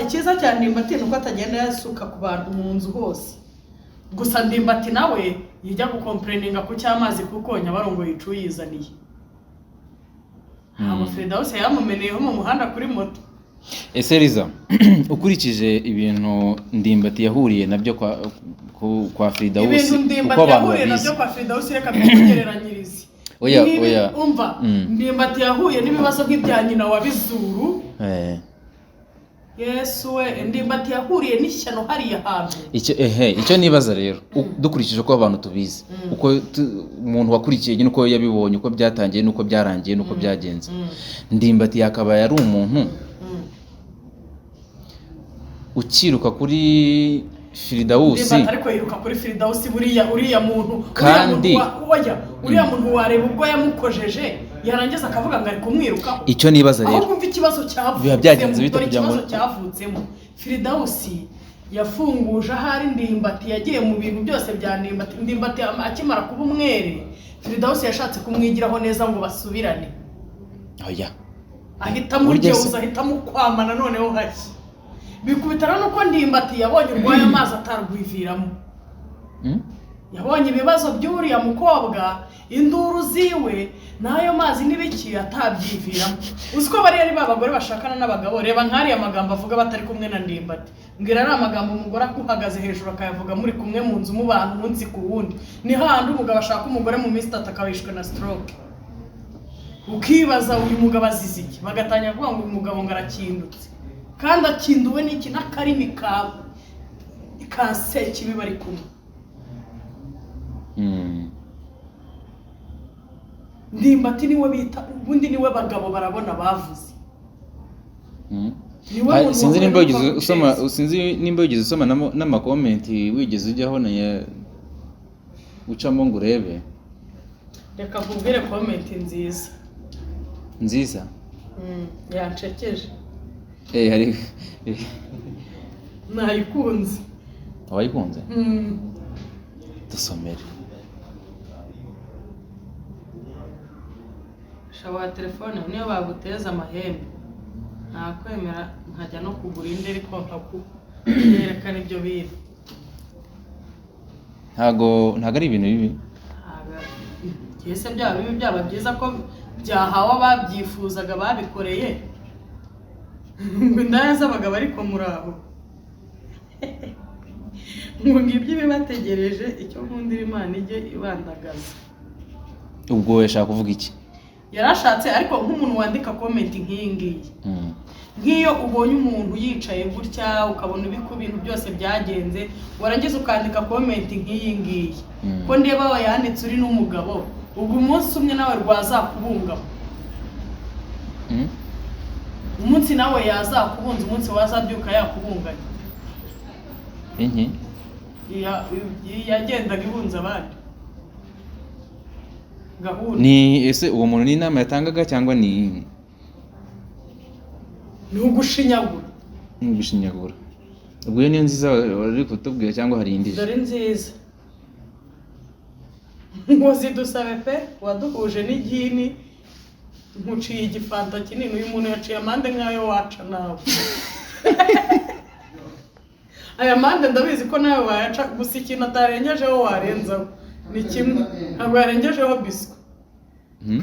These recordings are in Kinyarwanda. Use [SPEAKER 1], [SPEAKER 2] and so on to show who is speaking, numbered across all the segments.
[SPEAKER 1] ikiza cyane Ndimbati nuko atagenda yasuka ku bantu mu nzu hose gusa Ndimbati nawe yijya gukomplaininga ku cyamazi kuko Nyabarongo yicuyizaniye abo Firdausi yamumeneyeho mu muhanda kuri moto.
[SPEAKER 2] Ese Liza ukurikije ibintu Ndimbati yahuriye nabyo kwa Firdausi
[SPEAKER 1] ibintu Ndimbati yahuriye nabyo kwa Firdausi reka bikugereranyirize oya umva Ndimbati yahuye n'ibibazo nk'ibya nyina wa Bizuru Yesu we Ndimbati yahuriye n'ishyano hariya hantu
[SPEAKER 2] icyo nibaza rero dukurikije ko abantu tubizi uko umuntu wakurikiye nyine uko yabibonye uko byatangiye nuko byarangiye nuko byagenze Ndimbati yakaba yari umuntu ukiruka kuri Firdausi
[SPEAKER 1] ariko yiruka kuri Firdausi uriya muntu kandi uriya muntu wareba ubwo yamukojeje yarangiza akavuga ngo ari kumwiruka
[SPEAKER 2] icyo nibaza rero
[SPEAKER 1] kumva ikibazo cyavuye
[SPEAKER 2] byagenze bite kugira ngo
[SPEAKER 1] cyavutsemo Firdausi yafunguje ahari Ndimbati yagiye mu bintu byose bya Ndimbati akimara kuba umwere Firdausi yashatse kumwigiraho neza ngo basubirane ahita mugeuza ahita mukwamana noneho haki bikubitana nuko Ndimbati yabonye urwaye amazi atarwiviramo yabonye ibibazo by'uriya mukobwa induru ziwe nayo mazi nibiki atabyiviramo uziko bari ari babagore bashakana n'abagabo reba nkari amagambo avuga batari kumwe na Ndimbati ngira ari amagambo umugore akuhagaze hejuru akayavuga muri kumwe mu nzu mu bantu munsi ku wundi ni handi umugabo ashaka umugore mu minsi atakabishwe na stroke ukibaza uyu mugabo aziziki bagatanya kuvuga ngo uyu mugabo ngarakindutse kandi akinduwe n'iki n'akarimi kawe ikase kibi bari kumwe Ndimbati niwe bita ubundi niwe bagabo barabona bavuze
[SPEAKER 2] sinzi nimba wigeze usoma n'amakomenti wigeze ujyaho na ucamo ngo urebe
[SPEAKER 1] reka nkubwire komenti nziza yancekeje
[SPEAKER 2] hari
[SPEAKER 1] nayikunze
[SPEAKER 2] wayikunze dusomere
[SPEAKER 1] shawa telefone niyo baguteza amahembe nakwemera nkajya no kugura indi ariko nkakuyerekana ibyo bintu
[SPEAKER 2] ntago ari ibintu bibi
[SPEAKER 1] yese byaba bibi byaba byiza ko byahawe ababyifuzaga babikoreye ndaza abagabo ariko muraho ngo ngibyo bibategereje icyo nkundira Imana ijye ibandagaza
[SPEAKER 2] ubwo yashaka kuvuga iki
[SPEAKER 1] yarashatse ariko nk'umuntu wandika comment nk'ingiyi nk'iyo ubonye umuntu yicaye gutya ukabona ibiko bintu byose byagenze warangiza ukandika comment nk'iyi ngiyi ko ndeba wayanditse uri n'umugabo ubwo umunsi umwe nawe rwazakubunga umunsi nawe yazakubunza umunsi wazabyuka yakubunganya yagendaga ibunza abandi gahunda
[SPEAKER 2] ni ese uwo muntu ni inama yatangaga cyangwa ni ugushinyagura ubwo niyo nziza wari kutubwira cyangwa hari indi
[SPEAKER 1] dore nziza ngo zidusabe pe waduhuje n'igini nkuciye igifanta kinini uyu muntu yaciye amande nk'ayo waca nawe aya mande ndabizi ko nawe wayaca gusa ikintu atarengejeho warenzaho ni kimwe ntabwo yarengejeho biswi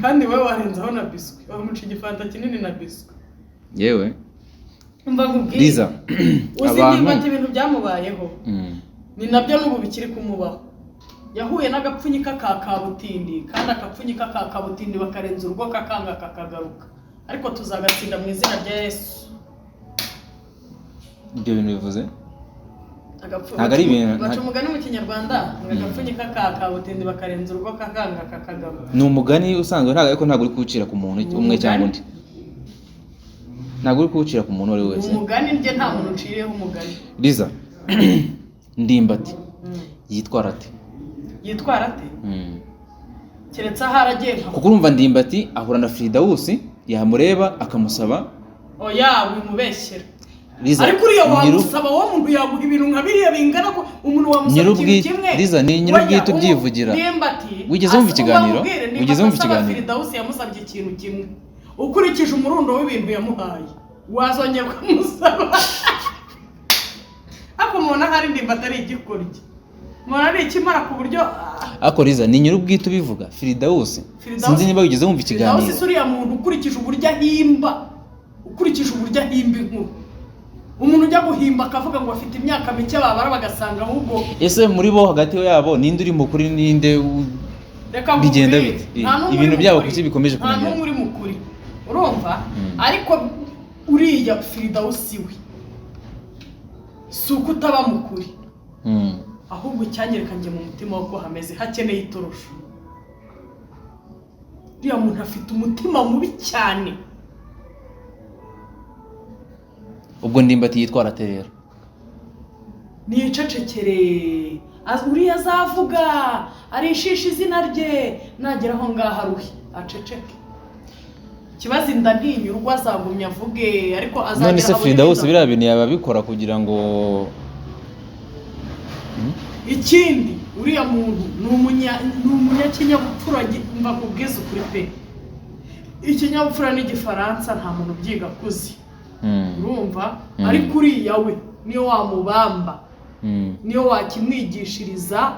[SPEAKER 1] kandi wowe warenzaho na biswi wamuca igifanta kinini na biswi
[SPEAKER 2] yewe
[SPEAKER 1] mba nkubwira uzi Ndimbati ibintu byamubayeho ni nabyo n'ubu bikiri kumubaho yahuye n'agapfunyika ka kabutindi kandi akapfunyika ka kabutindi bakarenza urugo kakanga kakagaruka ariko tuzagatsinda mu izina rya Yesu
[SPEAKER 2] ibyo bintu bivuze
[SPEAKER 1] ntabwo ari ibintu baca umugani mu kinyarwanda agapfunyika ka kabutindi bakarenza urugo kakanga kakagaruka
[SPEAKER 2] ni umugani usanzwe ntabwo uri kuwucira ku muntu umwe cyangwa undi ntabwo uri kuwucira ku muntu uwo ari we wese
[SPEAKER 1] umugani njye nta muntu uciriyeho umugani
[SPEAKER 2] Liza Ndimbati yitwara ate
[SPEAKER 1] keretse aho aragiye
[SPEAKER 2] kuko urumva Ndimbati ahura na Firdausi yamureba akamusaba
[SPEAKER 1] oya wimubeshyera ariko uriya wamusaba wo muntu yaguha ibintu nka biriya bingana ko umuntu wamusaba ikintu kimwe
[SPEAKER 2] Liza ni nyirubwite ubyivugira wigeze wumva ikiganiro
[SPEAKER 1] Firdausi yamusabye ikintu kimwe ukurikije umurundo w'ibintu yamuhaye wazongera kumusaba hari ndimbati ari igikoryi mwana ari ikimara ku buryo
[SPEAKER 2] akoriza ni nyir'ubwite ubivuga Firidausi sinzi niba wigeze wumva ikiganiro
[SPEAKER 1] Firidausi uriya muntu ukurikije uburyo ahimba inkuru umuntu ujya guhimba akavuga ngo afite imyaka mike babara bagasanga ahubwo
[SPEAKER 2] ese muri bo hagati yabo ninde uri mukuri ninde bigenda bite ibintu byabo kuki bikomeje kunanira
[SPEAKER 1] nta n'umwe uri mukuri urumva ariko uriya Firidausi we si uko utaba mukuri ahubwo cyanyereka njye mu mutima wako hameze hakeneye itorosho uriya muntu afite umutima mubi cyane
[SPEAKER 2] ubwo ndimbati yitwara terera
[SPEAKER 1] nicecekere uriya azavuga arishisha izina rye nagera aho ngaho aruhe aceceke kibazo inda ntinyurwa azagumya avuge ariko azagera
[SPEAKER 2] none se Firidausi biriya bintu yaba bikora kugira ngo
[SPEAKER 1] ikindi uriya muntu ni umunyakinyabupfura mva kubwiza ukuri pe ikinyabupfura n'igifaransa nta muntu ubyiga kuzi urumva ariko uriya we niyo wamubamba niyo wakimwigishiriza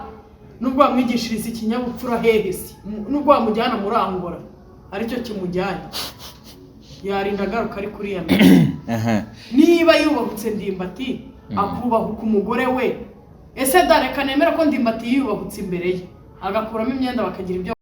[SPEAKER 1] nubwo wamwigishiriza ikinyabupfura hehesi nubwo wamujyana muri Angola aricyo kimujyanye yarinda agaruka ari kuri ya niba yubahutse ndimbati akubahuka umugore we ese dareka nemera ko ndimbati yubahutse imbere ye agakuramo imyenda bakagira ibyo